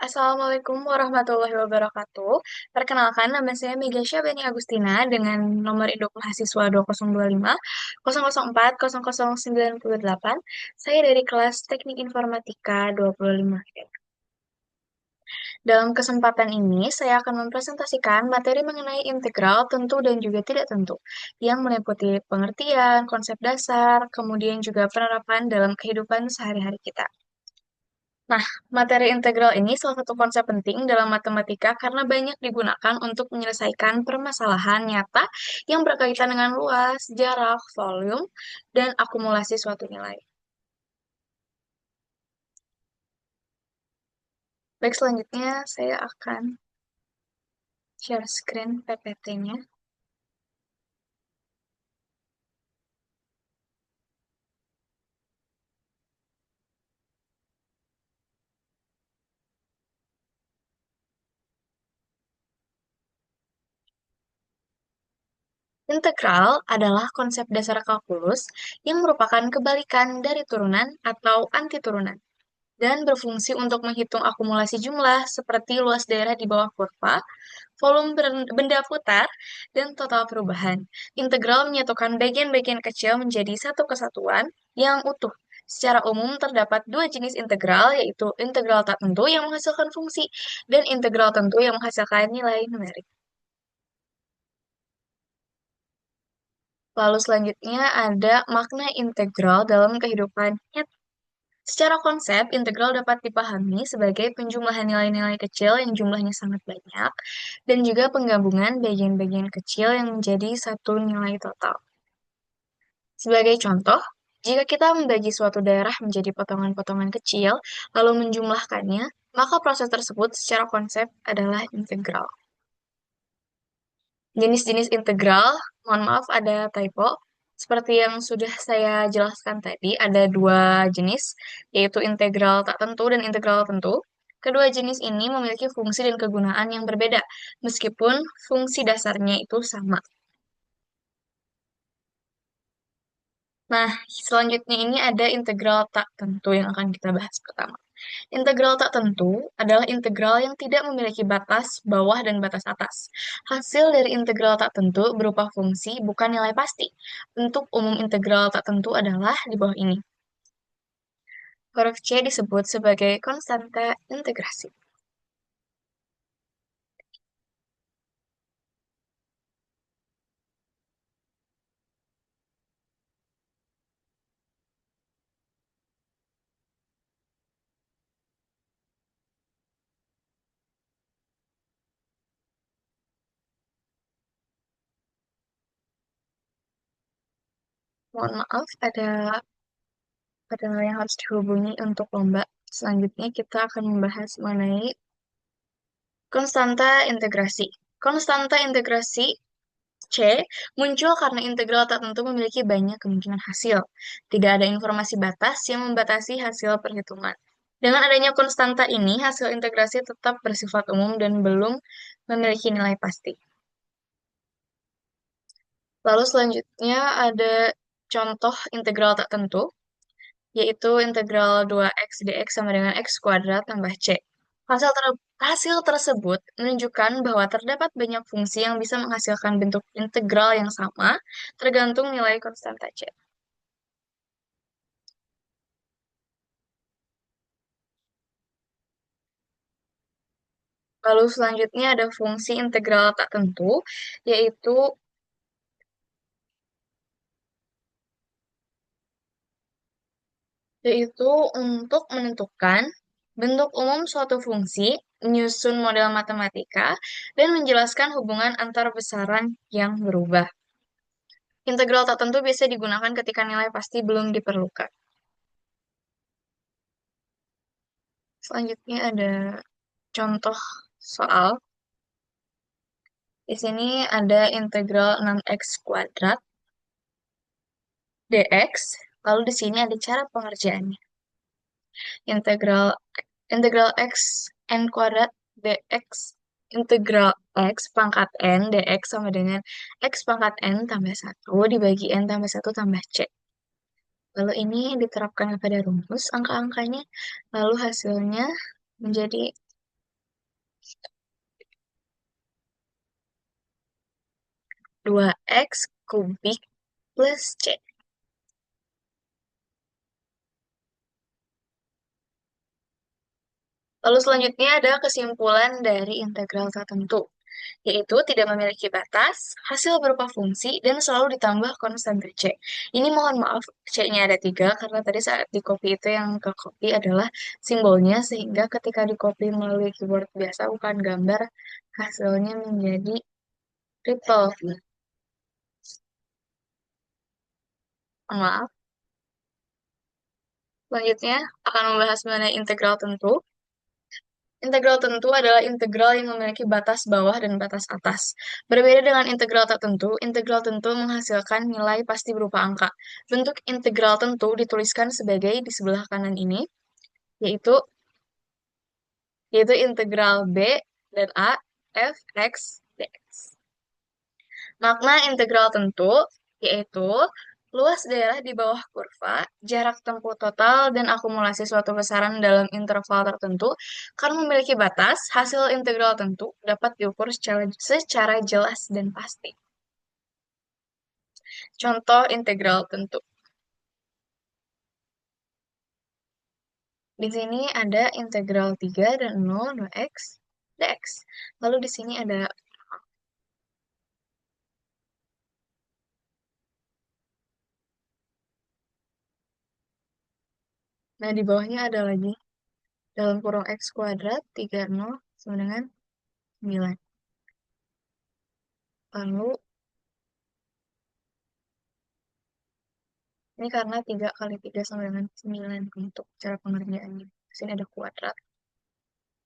Assalamualaikum warahmatullahi wabarakatuh. Perkenalkan, nama saya Mega Syabani Agustina dengan nomor induk mahasiswa 2025 004 0098. Saya dari kelas Teknik Informatika 25. Dalam kesempatan ini, saya akan mempresentasikan materi mengenai integral tentu dan juga tidak tentu, yang meliputi pengertian, konsep dasar, kemudian juga penerapan dalam kehidupan sehari-hari kita. Nah, materi integral ini salah satu konsep penting dalam matematika karena banyak digunakan untuk menyelesaikan permasalahan nyata yang berkaitan dengan luas, jarak, volume, dan akumulasi suatu nilai. Baik, selanjutnya saya akan share screen PPT-nya. Integral adalah konsep dasar kalkulus yang merupakan kebalikan dari turunan atau antiturunan, dan berfungsi untuk menghitung akumulasi jumlah seperti luas daerah di bawah kurva, volume benda putar, dan total perubahan. Integral menyatukan bagian-bagian kecil menjadi satu kesatuan yang utuh. Secara umum terdapat dua jenis integral, yaitu integral tak tentu yang menghasilkan fungsi dan integral tentu yang menghasilkan nilai numerik. Lalu selanjutnya ada makna integral dalam kehidupan nyata. Secara konsep, integral dapat dipahami sebagai penjumlahan nilai-nilai kecil yang jumlahnya sangat banyak, dan juga penggabungan bagian-bagian kecil yang menjadi satu nilai total. Sebagai contoh, jika kita membagi suatu daerah menjadi potongan-potongan kecil, lalu menjumlahkannya, maka proses tersebut secara konsep adalah integral. Jenis-jenis integral, mohon maaf ada typo. Seperti yang sudah saya jelaskan tadi, ada dua jenis, yaitu integral tak tentu dan integral tentu. Kedua jenis ini memiliki fungsi dan kegunaan yang berbeda, meskipun fungsi dasarnya itu sama. Nah, selanjutnya ini ada integral tak tentu yang akan kita bahas pertama. Integral tak tentu adalah integral yang tidak memiliki batas bawah dan batas atas. Hasil dari integral tak tentu berupa fungsi, bukan nilai pasti. Bentuk umum integral tak tentu adalah di bawah ini. Huruf C disebut sebagai konstanta integrasi. Mohon maaf, ada yang harus dihubungi untuk lomba. Selanjutnya kita akan membahas mengenai konstanta integrasi. Konstanta integrasi C muncul karena integral tak tentu memiliki banyak kemungkinan hasil. Tidak ada informasi batas yang membatasi hasil perhitungan. Dengan adanya konstanta ini, hasil integrasi tetap bersifat umum dan belum memiliki nilai pasti. Lalu selanjutnya ada contoh integral tak tentu, yaitu integral 2x dx sama dengan x kuadrat tambah c. Hasil tersebut menunjukkan bahwa terdapat banyak fungsi yang bisa menghasilkan bentuk integral yang sama, tergantung nilai konstanta C. Lalu selanjutnya ada fungsi integral tak tentu, yaitu yaitu untuk menentukan bentuk umum suatu fungsi, menyusun model matematika, dan menjelaskan hubungan antar besaran yang berubah. Integral tak tentu biasa digunakan ketika nilai pasti belum diperlukan. Selanjutnya ada contoh soal. Di sini ada integral 6x kuadrat dx. Lalu di sini ada cara pengerjaannya. Integral integral x n kuadrat dx, integral x pangkat n dx sama dengan x pangkat n tambah satu dibagi n tambah satu tambah c. Lalu ini diterapkan kepada rumus angka-angkanya. Lalu hasilnya menjadi 2x kubik plus C. Lalu selanjutnya ada kesimpulan dari integral tertentu, yaitu tidak memiliki batas, hasil berupa fungsi, dan selalu ditambah konstanta C. Ini mohon maaf, C-nya ada 3, karena tadi saat di copy itu yang ke copy adalah simbolnya, sehingga ketika di copy melalui keyboard biasa, bukan gambar, hasilnya menjadi triple. Mohon maaf. Selanjutnya akan membahas mengenai integral tentu. Integral tentu adalah integral yang memiliki batas bawah dan batas atas. Berbeda dengan integral tak tentu, integral tentu menghasilkan nilai pasti berupa angka. Bentuk integral tentu dituliskan sebagai di sebelah kanan ini, yaitu integral B dan A f x dx. Makna integral tentu yaitu luas daerah di bawah kurva, jarak tempuh total, dan akumulasi suatu besaran dalam interval tertentu. Karena memiliki batas, hasil integral tentu dapat diukur secara jelas dan pasti. Contoh integral tentu. Di sini ada integral 3 dan 0, 2x, dx. Lalu di sini ada, nah di bawahnya ada lagi, dalam kurung x kuadrat, 3, 0, sama dengan 9. Lalu ini karena 3 kali 3 sama dengan 9 untuk cara pengerjaannya. Di sini ada kuadrat.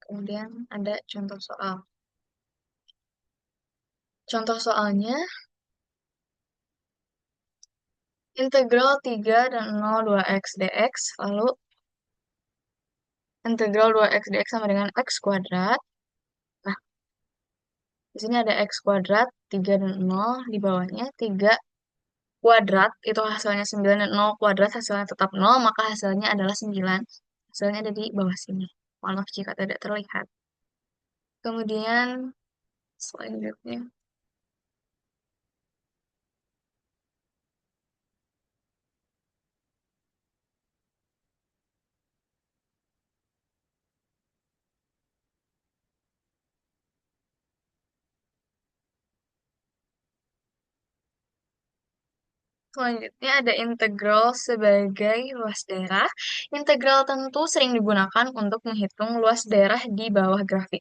Kemudian ada contoh soal. Contoh soalnya, integral 3 dan 0 2x dx, lalu integral 2x dx sama dengan x kuadrat. Nah, di sini ada x kuadrat, 3 dan 0, di bawahnya 3 kuadrat, itu hasilnya 9, dan 0 kuadrat hasilnya tetap 0, maka hasilnya adalah 9. Hasilnya ada di bawah sini. Maaf jika tidak terlihat. Kemudian, selanjutnya, selanjutnya ada integral sebagai luas daerah. Integral tentu sering digunakan untuk menghitung luas daerah di bawah grafik.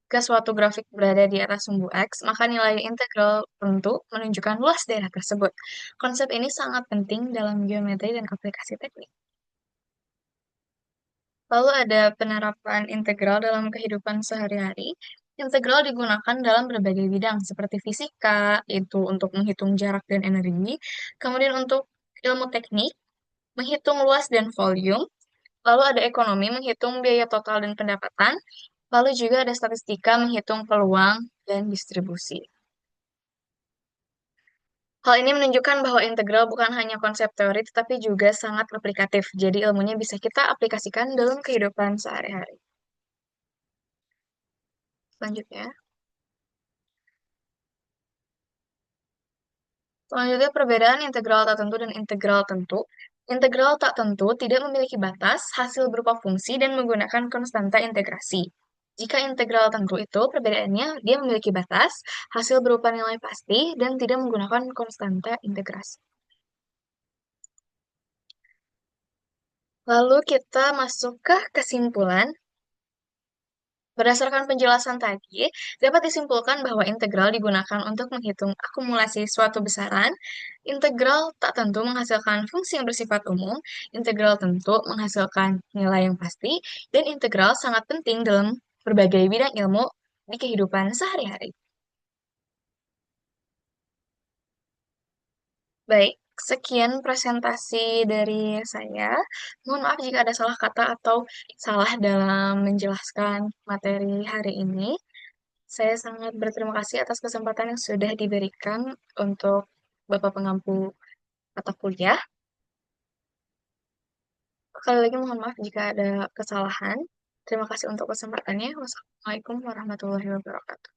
Jika suatu grafik berada di atas sumbu X, maka nilai integral tentu menunjukkan luas daerah tersebut. Konsep ini sangat penting dalam geometri dan aplikasi teknik. Lalu ada penerapan integral dalam kehidupan sehari-hari. Integral digunakan dalam berbagai bidang seperti fisika, itu untuk menghitung jarak dan energi. Kemudian untuk ilmu teknik, menghitung luas dan volume. Lalu ada ekonomi, menghitung biaya total dan pendapatan. Lalu juga ada statistika, menghitung peluang dan distribusi. Hal ini menunjukkan bahwa integral bukan hanya konsep teori, tetapi juga sangat aplikatif. Jadi ilmunya bisa kita aplikasikan dalam kehidupan sehari-hari. Selanjutnya. Selanjutnya, perbedaan integral tak tentu dan integral tentu. Integral tak tentu tidak memiliki batas, hasil berupa fungsi, dan menggunakan konstanta integrasi. Jika integral tentu itu, perbedaannya dia memiliki batas, hasil berupa nilai pasti, dan tidak menggunakan konstanta integrasi. Lalu kita masuk ke kesimpulan. Berdasarkan penjelasan tadi, dapat disimpulkan bahwa integral digunakan untuk menghitung akumulasi suatu besaran, integral tak tentu menghasilkan fungsi yang bersifat umum, integral tentu menghasilkan nilai yang pasti, dan integral sangat penting dalam berbagai bidang ilmu di kehidupan sehari-hari. Baik, sekian presentasi dari saya. Mohon maaf jika ada salah kata atau salah dalam menjelaskan materi hari ini. Saya sangat berterima kasih atas kesempatan yang sudah diberikan untuk Bapak pengampu mata kuliah. Sekali lagi mohon maaf jika ada kesalahan. Terima kasih untuk kesempatannya. Wassalamualaikum warahmatullahi wabarakatuh.